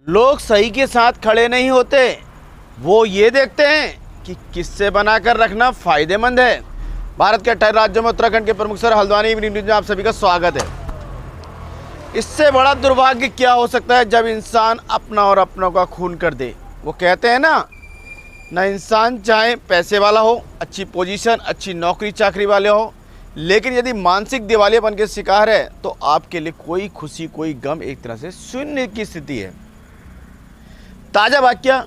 लोग सही के साथ खड़े नहीं होते, वो ये देखते हैं कि किससे बनाकर रखना फायदेमंद है। भारत के 18 राज्यों में उत्तराखंड के प्रमुख शहर हल्द्वानी इवनिंग न्यूज में आप सभी का स्वागत है। इससे बड़ा दुर्भाग्य क्या हो सकता है जब इंसान अपना और अपनों का खून कर दे। वो कहते हैं ना इंसान चाहे पैसे वाला हो, अच्छी पोजीशन, अच्छी नौकरी चाकरी वाले हो, लेकिन यदि मानसिक दिवालियापन के शिकार है तो आपके लिए कोई खुशी कोई गम एक तरह से शून्य की स्थिति है। ताज़ा वाकया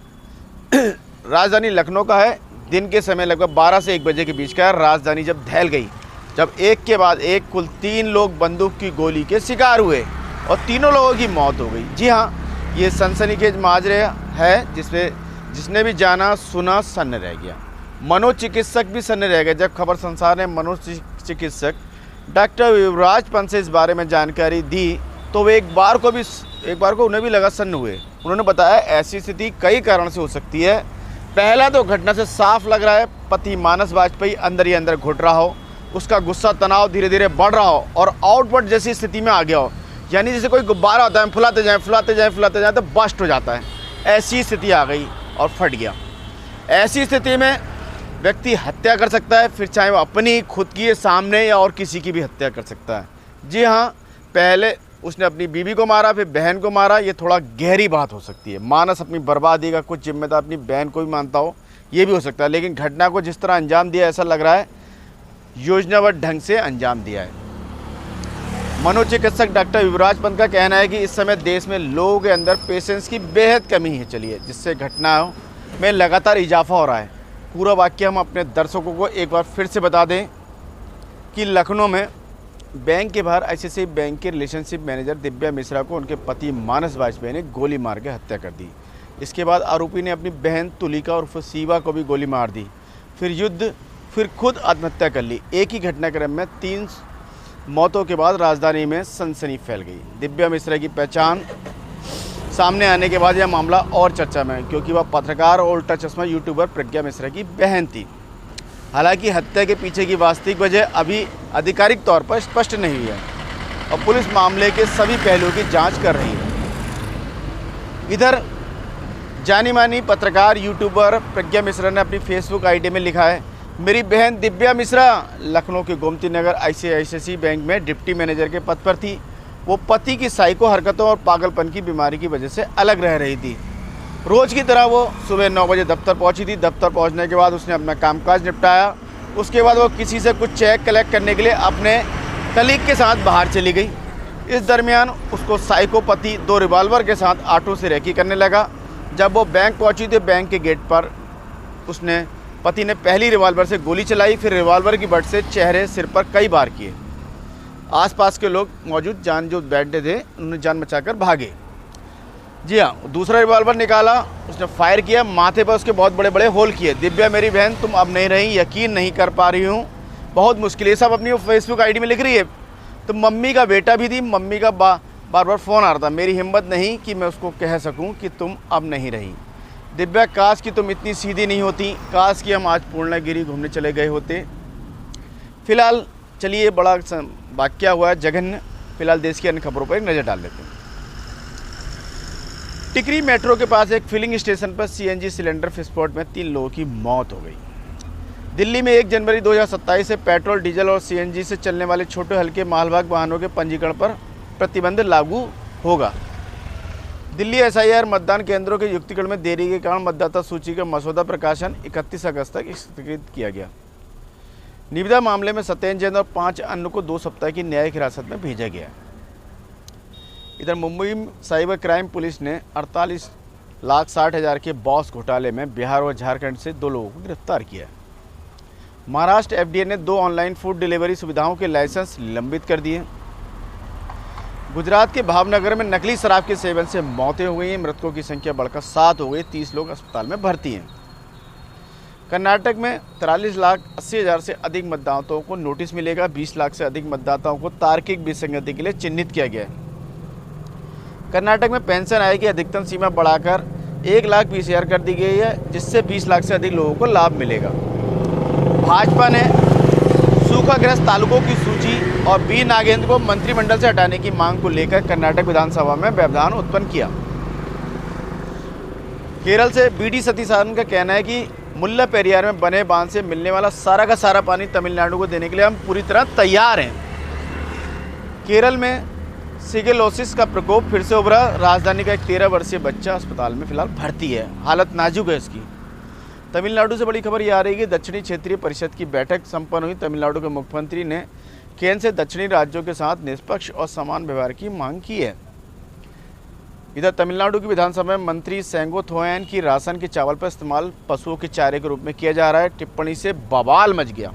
राजधानी लखनऊ का है। दिन के समय लगभग 12 से 1 बजे के बीच का। राजधानी जब दहल गई, जब एक के बाद एक कुल 3 लोग बंदूक की गोली के शिकार हुए और तीनों लोगों की मौत हो गई। जी हाँ, ये सनसनीखेज माजरा है जिसने भी जाना सुना सन्न रह गया। मनोचिकित्सक भी सन्न रह गए जब खबर संसार ने मनोचिकित्सक डॉक्टर युवराज पंत से इस बारे में जानकारी दी तो वे एक बार को उन्हें भी लगा सन्न हुए। उन्होंने बताया ऐसी स्थिति कई कारण से हो सकती है। पहला तो घटना से साफ लग रहा है पति मानस वाजपेयी अंदर ही अंदर घुट रहा हो, उसका गुस्सा तनाव धीरे धीरे बढ़ रहा हो और आउटबर्स्ट जैसी स्थिति में आ गया हो। यानी जैसे कोई गुब्बारा होता है, फुलाते जाएं तो बस्ट हो जाता है। ऐसी स्थिति आ गई और फट गया। ऐसी स्थिति में व्यक्ति हत्या कर सकता है, फिर चाहे वो अपनी, खुद की, सामने या और किसी की भी हत्या कर सकता है। जी हाँ, पहले उसने अपनी बीवी को मारा, फिर बहन को मारा। ये थोड़ा गहरी बात हो सकती है। मानस अपनी बर्बादी का कुछ जिम्मेदार अपनी बहन को भी मानता हो, ये भी हो सकता है। लेकिन घटना को जिस तरह अंजाम दिया, ऐसा लग रहा है योजनाबद्ध ढंग से अंजाम दिया है। मनोचिकित्सक डॉक्टर युवराज पंत का कहना है कि इस समय देश में लोगों के अंदर पेशेंस की बेहद कमी है चलिए, जिससे घटनाओं में लगातार इजाफा हो रहा है। पूरा वाक्य हम अपने दर्शकों को एक बार फिर से बता दें कि लखनऊ में बैंक के बाहर ICICI बैंक के रिलेशनशिप मैनेजर दिव्या मिश्रा को उनके पति मानस वाजपेयी ने गोली मार के हत्या कर दी। इसके बाद आरोपी ने अपनी बहन तुलिका उर्फ शिवा को भी गोली मार दी, फिर खुद आत्महत्या कर ली। एक ही घटनाक्रम में 3 मौतों के बाद राजधानी में सनसनी फैल गई। दिव्या मिश्रा की पहचान सामने आने के बाद यह मामला और चर्चा में है, क्योंकि वह पत्रकार और उल्टा चश्मा यूट्यूबर प्रज्ञा मिश्रा की बहन थी। हालांकि हत्या के पीछे की वास्तविक वजह अभी आधिकारिक तौर पर स्पष्ट नहीं हुई है और पुलिस मामले के सभी पहलुओं की जांच कर रही है। इधर जानी मानी पत्रकार यूट्यूबर प्रज्ञा मिश्रा ने अपनी फेसबुक आईडी में लिखा है, मेरी बहन दिव्या मिश्रा लखनऊ के गोमती नगर ICICI बैंक में डिप्टी मैनेजर के पद पर थी। वो पति की साइको हरकतों और पागलपन की बीमारी की वजह से अलग रह रही थी। रोज़ की तरह वो सुबह 9 बजे दफ्तर पहुंची थी। दफ्तर पहुंचने के बाद उसने अपना कामकाज निपटाया। उसके बाद वो किसी से कुछ चेक कलेक्ट करने के लिए अपने कलीग के साथ बाहर चली गई। इस दरमियान उसको साइको पति 2 रिवॉल्वर के साथ ऑटो से रेकी करने लगा। जब वो बैंक पहुंची तो बैंक के गेट पर पति ने पहली रिवॉल्वर से गोली चलाई, फिर रिवॉल्वर की बट से चेहरे सिर पर कई बार किए। आसपास के लोग मौजूद जो बैठे थे उन्होंने जान बचाकर भागे। जी हाँ, दूसरा रिवॉल्वर निकाला, उसने फायर किया, माथे पर उसके बहुत बड़े बड़े होल किए। दिव्या मेरी बहन तुम अब नहीं रही, यकीन नहीं कर पा रही हूँ, बहुत मुश्किल। ये सब अपनी फेसबुक आईडी में लिख रही है। तो मम्मी का बेटा भी थी, मम्मी का बार बार फ़ोन आ रहा था। मेरी हिम्मत नहीं कि मैं उसको कह सकूँ कि तुम अब नहीं रही। दिव्या काश कि तुम इतनी सीधी नहीं होती, काश कि हम आज पूर्णागिरी घूमने चले गए होते। फिलहाल चलिए, बड़ा वाकया हुआ है जघन्य। फिलहाल देश की अन्य खबरों पर एक नज़र डाल लेते हैं। टिकरी मेट्रो के पास एक फिलिंग स्टेशन पर CNG सिलेंडर विस्फोट में 3 लोगों की मौत हो गई। दिल्ली में 1 जनवरी 2027 से पेट्रोल, डीजल और CNG से चलने वाले छोटे हल्के मालवाहक वाहनों के पंजीकरण पर प्रतिबंध लागू होगा। दिल्ली SIR मतदान केंद्रों के युक्तिकरण में देरी के कारण मतदाता सूची का मसौदा प्रकाशन 31 अगस्त तक स्थगित किया गया। निविदा मामले में सत्येंद्र जैन और 5 अन्य को 2 सप्ताह की न्यायिक हिरासत में भेजा गया। इधर मुंबई साइबर क्राइम पुलिस ने 48,60,000 के बॉस घोटाले में बिहार और झारखंड से 2 लोगों को गिरफ्तार किया। महाराष्ट्र FDA ने 2 ऑनलाइन फूड डिलीवरी सुविधाओं के लाइसेंस निलंबित कर दिए। गुजरात के भावनगर में नकली शराब के सेवन से मौतें हो गई हैं। मृतकों की संख्या बढ़कर 7 हो गई। 30 लोग अस्पताल में भर्ती हैं। कर्नाटक में 43,80,000 से अधिक मतदाताओं को नोटिस मिलेगा। 20 लाख से अधिक मतदाताओं को तार्किक विसंगति के लिए चिन्हित किया गया है। कर्नाटक में पेंशन आय की अधिकतम सीमा बढ़ाकर 1 लाख PCR कर दी गई है, जिससे 20 लाख से अधिक लोगों को लाभ मिलेगा। भाजपा ने सूखाग्रस्त तालुकों की सूची और बी नागेंद्र को मंत्रिमंडल से हटाने की मांग को लेकर कर्नाटक विधानसभा में व्यवधान उत्पन्न किया। केरल से बीडी सतीशान का कहना है कि मुल्ला पेरियार में बने बांध से मिलने वाला सारा का सारा पानी तमिलनाडु को देने के लिए हम पूरी तरह तैयार हैं। केरल में सिगेलोसिस का प्रकोप फिर से उभरा। राजधानी का एक 13 वर्षीय बच्चा अस्पताल में फिलहाल भर्ती है, हालत नाजुक है इसकी। तमिलनाडु से बड़ी खबर ये आ रही है कि दक्षिणी क्षेत्रीय परिषद की बैठक संपन्न हुई। तमिलनाडु के मुख्यमंत्री ने केंद्र से दक्षिणी राज्यों के साथ निष्पक्ष और समान व्यवहार की मांग की है। इधर तमिलनाडु की विधानसभा में मंत्री सेंगो थोयन की राशन के चावल पर इस्तेमाल पशुओं के चारे के रूप में किया जा रहा है। टिप्पणी से बवाल मच गया।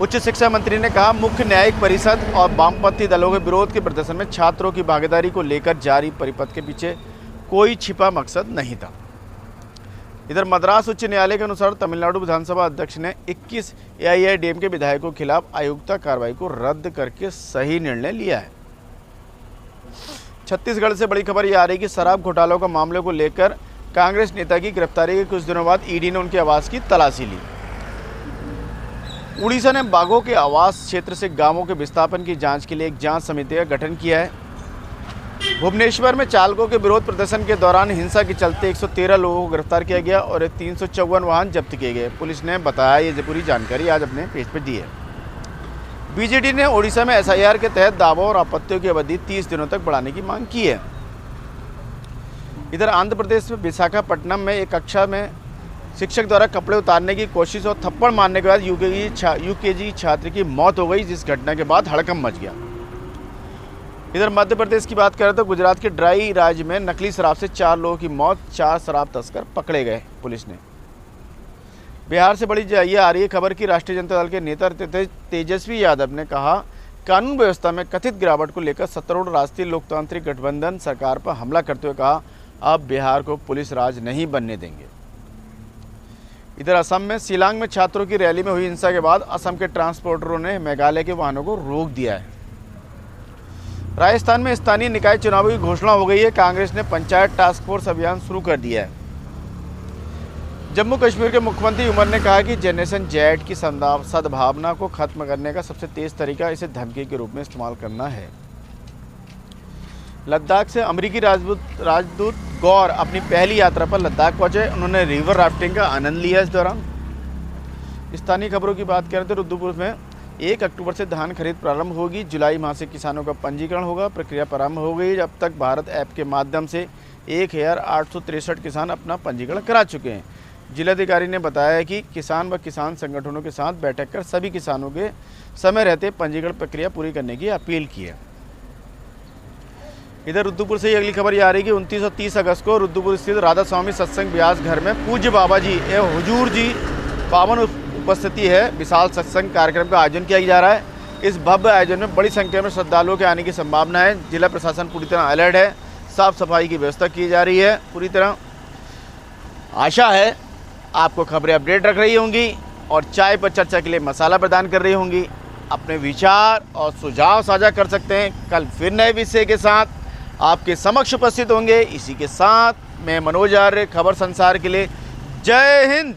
उच्च शिक्षा मंत्री ने कहा, मुख्य न्यायिक परिषद और वामपंथी दलों के विरोध के प्रदर्शन में छात्रों की भागीदारी को लेकर जारी परिपत्र के पीछे कोई छिपा मकसद नहीं था। इधर मद्रास उच्च न्यायालय के अनुसार तमिलनाडु विधानसभा अध्यक्ष ने 21 AIADMK के विधायकों के खिलाफ आयुक्ता कार्रवाई को रद्द करके सही निर्णय लिया है। छत्तीसगढ़ से बड़ी खबर ये आ रही है कि शराब घोटालों का मामले को लेकर कांग्रेस नेता की गिरफ्तारी के कुछ दिनों बाद ईडी ने उनके आवास की तलाशी ली। उड़ीसा ने बाघों के आवास क्षेत्र से गांवों के विस्थापन की जांच के लिए एक जांच समिति का गठन किया है। भुवनेश्वर में चालकों के विरोध प्रदर्शन के दौरान हिंसा के चलते 113 लोगों को गिरफ्तार किया गया और 354 वाहन जब्त किए गए। पुलिस ने बताया, ये पूरी जानकारी आज अपने पेज पर दी है। बीजेडी ने ओडिशा में SIR के तहत दावों और आपत्तियों की अवधि 30 दिनों तक बढ़ाने की मांग की है। इधर आंध्र प्रदेश में विशाखापट्टनम में एक कक्षा में शिक्षक द्वारा कपड़े उतारने की कोशिश और थप्पड़ मारने के बाद UKG छात्र की मौत हो गई, जिस घटना के बाद हड़कंप मच गया। इधर मध्य प्रदेश की बात करें तो गुजरात के ड्राई राज्य में नकली शराब से 4 लोगों की मौत, 4 शराब तस्कर पकड़े गए पुलिस ने। बिहार से बड़ी ये आ रही है खबर कि राष्ट्रीय जनता दल के नेता तेजस्वी यादव ने कहा, कानून व्यवस्था में कथित गिरावट को लेकर सत्तारूढ़ राष्ट्रीय लोकतांत्रिक गठबंधन सरकार पर हमला करते हुए कहा, अब बिहार को पुलिस राज नहीं बनने देंगे। इधर असम में शिलांग में छात्रों की रैली में हुई हिंसा के बाद असम के ट्रांसपोर्टरों ने मेघालय के वाहनों को रोक दिया है। राजस्थान में स्थानीय निकाय चुनावों की घोषणा हो गई है। कांग्रेस ने पंचायत टास्क फोर्स अभियान शुरू कर दिया है। जम्मू कश्मीर के मुख्यमंत्री उमर ने कहा कि जनरेशन Z की सद्भावना को खत्म करने का सबसे तेज तरीका इसे धमकी के रूप में इस्तेमाल करना है। लद्दाख से अमेरिकी राजदूत गौर अपनी पहली यात्रा पर लद्दाख पहुंचे। उन्होंने रिवर राफ्टिंग का आनंद लिया। इस दौरान स्थानीय खबरों की बात करें तो रुद्रपुर में 1 अक्टूबर से धान खरीद प्रारंभ होगी। जुलाई माह से किसानों का पंजीकरण होगा। प्रक्रिया प्रारंभ हो गई। अब तक भारत ऐप के माध्यम से 1863 किसान अपना पंजीकरण करा चुके हैं। जिलाधिकारी ने बताया कि किसान व किसान संगठनों के साथ बैठक कर सभी किसानों के समय रहते पंजीकरण प्रक्रिया पूरी करने की अपील की है। इधर रुद्रपुर से ही अगली खबर ये आ रही है कि 29 और 30 अगस्त को रुद्रपुर स्थित राधा स्वामी सत्संग व्यास घर में पूज्य बाबा जी एवं हुजूर जी पावन उपस्थिति है। विशाल सत्संग कार्यक्रम का आयोजन किया जा रहा है। इस भव्य आयोजन में बड़ी संख्या में श्रद्धालुओं के आने की संभावना है। जिला प्रशासन पूरी तरह अलर्ट है। साफ सफाई की व्यवस्था की जा रही है पूरी तरह। आशा है आपको खबरें अपडेट रख रही होंगी और चाय पर चर्चा के लिए मसाला प्रदान कर रही होंगी। अपने विचार और सुझाव साझा कर सकते हैं। कल फिर नए विषय के साथ आपके समक्ष उपस्थित होंगे। इसी के साथ मैं मनोज आर्य, खबर संसार के लिए जय हिंद।